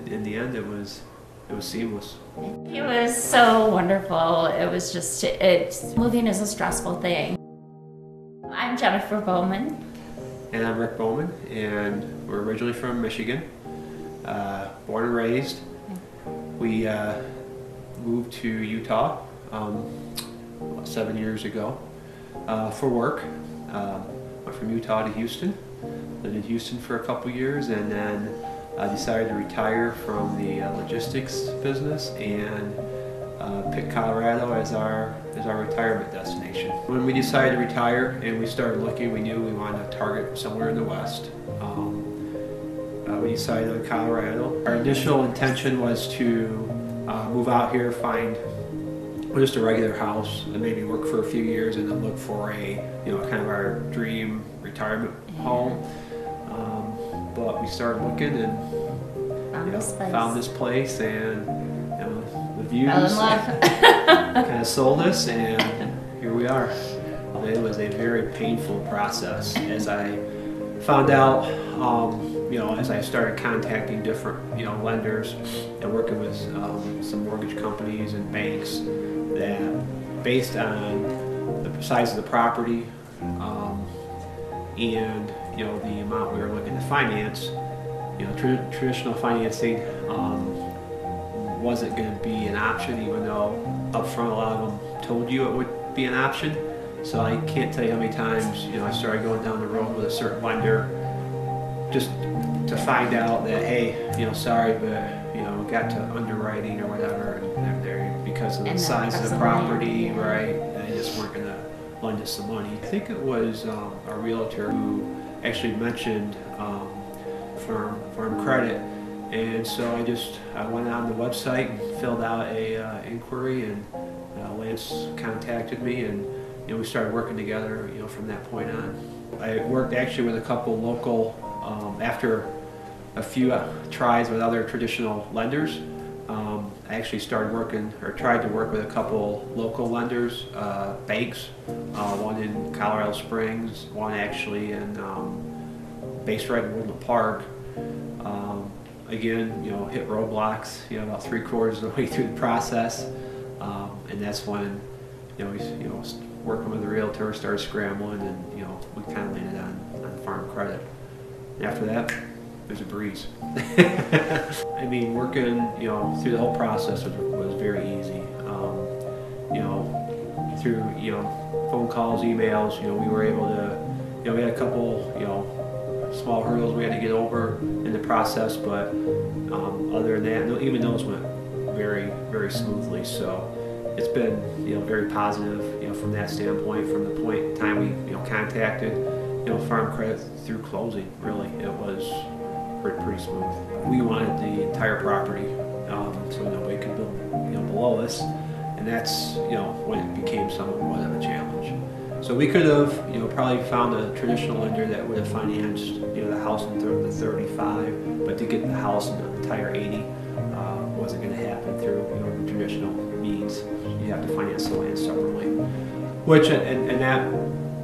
in the end, it was seamless. He was so wonderful. It was just, moving is a stressful thing. I'm Jennifer Bowman. And I'm Rick Bowman, and we're originally from Michigan, born and raised. We moved to Utah about 7 years ago for work. Went from Utah to Houston, lived in Houston for a couple years, and then decided to retire from the logistics business and picked Colorado as our retirement destination. When we decided to retire and we started looking, we knew we wanted to target somewhere in the West. We decided on Colorado. Our initial intention was to move out here, find just a regular house, and maybe work for a few years, and then look for a kind of our dream retirement home. But we started looking and found this place, and the views kind of sold us, and here we are. It was a very painful process, as I found out. As I started contacting different lenders and working with some mortgage companies and banks, that based on the size of the property and the amount we were looking to finance, traditional financing wasn't going to be an option, even though upfront a lot of them told you it would be an option. So I can't tell you how many times I started going down the road with a certain lender just to find out that, hey, sorry, but got to underwriting or whatever, and they're because of the size of the property, right? They just weren't going to lend us some money. I think it was a realtor who actually mentioned farm credit, and so I went on the website and filled out a inquiry, and Lance contacted me, and we started working together. From that point on, I worked actually with a couple local. After a few tries with other traditional lenders, I actually started working, or tried to work with a couple local lenders, banks, one in Colorado Springs, one actually in based right in Woodland Park. Again, hit roadblocks, about 3/4 of the way through the process, and that's when, working with the realtor, started scrambling, and we kind of landed on farm credit. And after that, there's a breeze. I mean, working, through the whole process was very easy. Through, phone calls, emails, we were able to, we had a couple, small hurdles we had to get over in the process, but other than that, even those went very, very smoothly. So it's been, very positive, from that standpoint, from the point in time we, contacted, farm credit through closing. Really, it was pretty smooth. We wanted the entire property, so nobody could build, below us, and that's, when it became somewhat of a challenge. So we could have, probably found a traditional lender that would have financed, the house in the 35, but to get the house in the entire 80 wasn't going to happen through, the traditional means. You have to finance the land separately, which and that.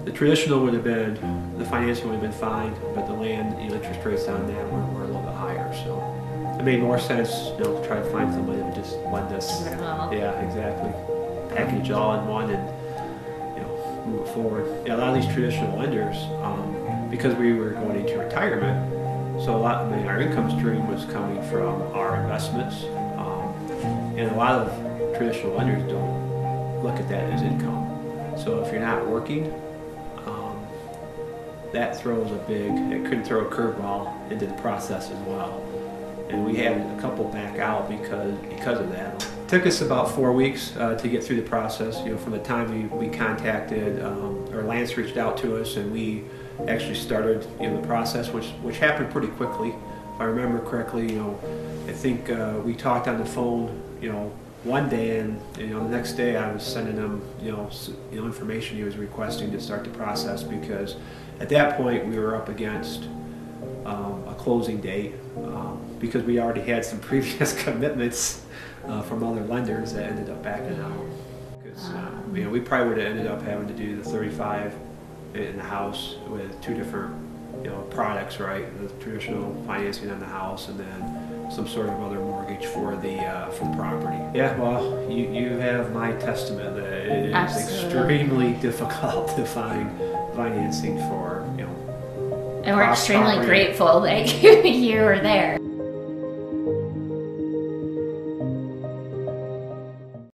The traditional would have been, the financing would have been fine, but the land, interest rates on that were a little bit higher. So it made more sense, to try to find somebody that would just lend us. Yeah, exactly. Package it all in one and, move it forward. A lot of these traditional lenders, because we were going into retirement, so a lot of our income stream was coming from our investments, and a lot of traditional lenders don't look at that as income. So if you're not working, that throws it could throw a curveball into the process as well. And we had a couple back out because of that. It took us about 4 weeks to get through the process. From the time we contacted, or Lance reached out to us, and we actually started the process, which happened pretty quickly. If I remember correctly, I think we talked on the phone, one day, and the next day I was sending him information he was requesting to start the process, because at that point we were up against a closing date, because we already had some previous commitments from other lenders that ended up backing out. Because we probably would have ended up having to do the 35 in the house with two different products, right? The traditional financing on the house, and then some sort of other mortgage for the property. Yeah, well, you have my testament that it is Absolutely. extremely difficult to find financing for And we're extremely property. grateful that you were there.